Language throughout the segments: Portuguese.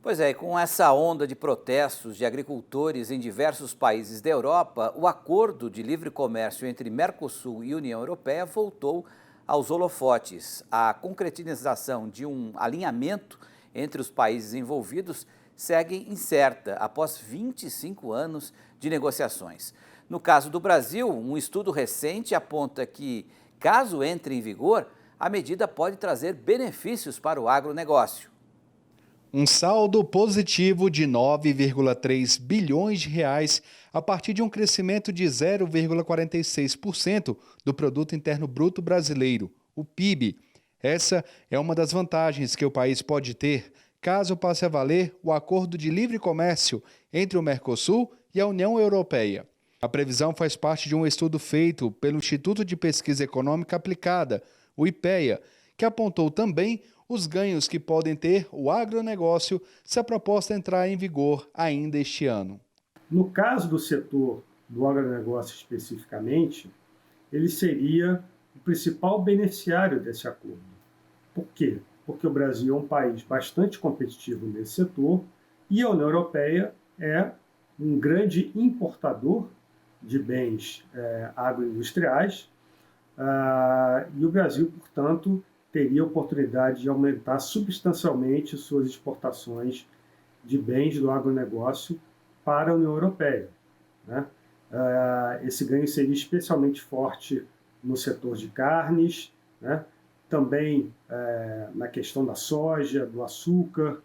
Pois é, e com essa onda de protestos de agricultores em diversos países da Europa, o acordo de livre comércio entre Mercosul e União Europeia voltou aos holofotes. A concretização de um alinhamento entre os países envolvidos segue incerta após 25 anos de negociações. No caso do Brasil, um estudo recente aponta que, caso entre em vigor, a medida pode trazer benefícios para o agronegócio. Um saldo positivo de 9,3 bilhões de reais a partir de um crescimento de 0,46% do Produto Interno Bruto Brasileiro, o PIB. Essa é uma das vantagens que o país pode ter caso passe a valer o Acordo de Livre Comércio entre o Mercosul e a União Europeia. A previsão faz parte de um estudo feito pelo Instituto de Pesquisa Econômica Aplicada, o IPEA, que apontou também os ganhos que podem ter o agronegócio se a proposta entrar em vigor ainda este ano. No caso do setor do agronegócio especificamente, ele seria o principal beneficiário desse acordo. Por quê? Porque o Brasil é um país bastante competitivo nesse setor e a União Europeia é um grande importador de bens agroindustriais e o Brasil, portanto, teria a oportunidade de aumentar substancialmente suas exportações de bens do agronegócio para a União Europeia, né? Esse ganho seria especialmente forte no setor de carnes, né? Também na questão da soja, do açúcar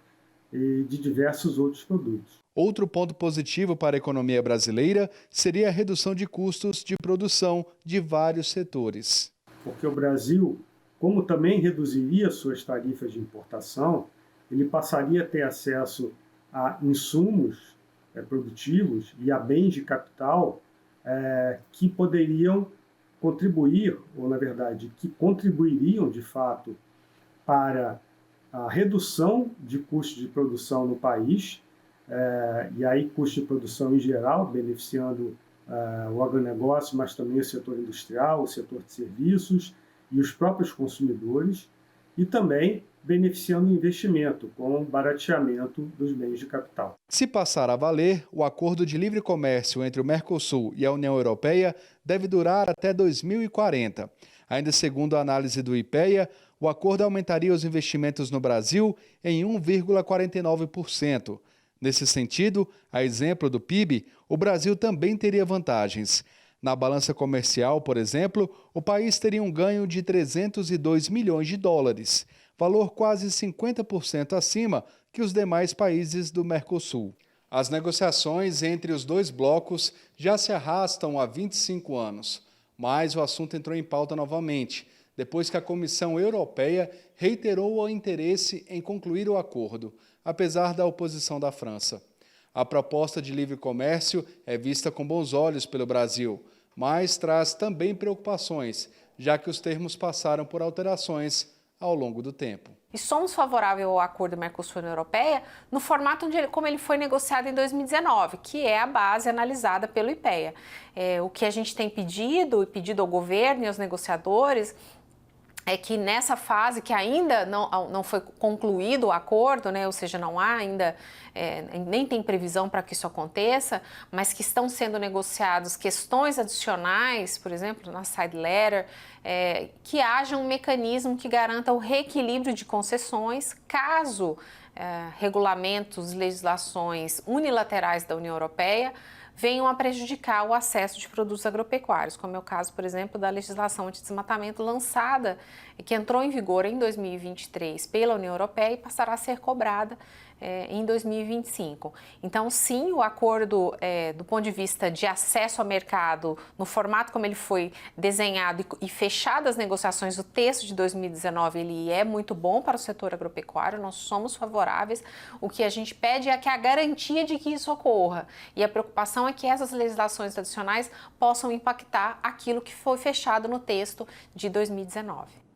e de diversos outros produtos. Outro ponto positivo para a economia brasileira seria a redução de custos de produção de vários setores. Porque o Brasil, como também reduziria suas tarifas de importação, ele passaria a ter acesso a insumos produtivos e a bens de capital que poderiam contribuir, ou na verdade, que contribuiriam de fato para a redução de custos de produção no país, e aí custo de produção em geral, beneficiando o agronegócio, mas também o setor industrial, o setor de serviços, e os próprios consumidores, e também beneficiando o investimento com o barateamento dos bens de capital. Se passar a valer, o acordo de livre comércio entre o Mercosul e a União Europeia deve durar até 2040. Ainda segundo a análise do IPEA, o acordo aumentaria os investimentos no Brasil em 1,49%. Nesse sentido, a exemplo do PIB, o Brasil também teria vantagens. Na balança comercial, por exemplo, o país teria um ganho de 302 milhões de dólares, valor quase 50% acima que os demais países do Mercosul. As negociações entre os dois blocos já se arrastam há 25 anos, mas o assunto entrou em pauta novamente, depois que a Comissão Europeia reiterou o interesse em concluir o acordo, apesar da oposição da França. A proposta de livre comércio é vista com bons olhos pelo Brasil, mas traz também preocupações, já que os termos passaram por alterações ao longo do tempo. E somos favoráveis ao acordo Mercosul-União Europeia no formato como ele foi negociado em 2019, que é a base analisada pelo IPEA. O que a gente tem pedido ao governo e aos negociadores é que nessa fase que ainda não foi concluído o acordo, né, ou seja, não há ainda, nem tem previsão para que isso aconteça, mas que estão sendo negociados questões adicionais, por exemplo, na side letter, que haja um mecanismo que garanta o reequilíbrio de concessões caso regulamentos, legislações unilaterais da União Europeia venham a prejudicar o acesso de produtos agropecuários, como é o caso, por exemplo, da legislação anti-desmatamento lançada, que entrou em vigor em 2023 pela União Europeia e passará a ser cobrada em 2025. Então, sim, o acordo, do ponto de vista de acesso ao mercado, no formato como ele foi desenhado e fechado as negociações, o texto de 2019, ele é muito bom para o setor agropecuário, nós somos favoráveis. O que a gente pede é que a garantia de que isso ocorra. E a preocupação é que essas legislações adicionais possam impactar aquilo que foi fechado no texto de 2019.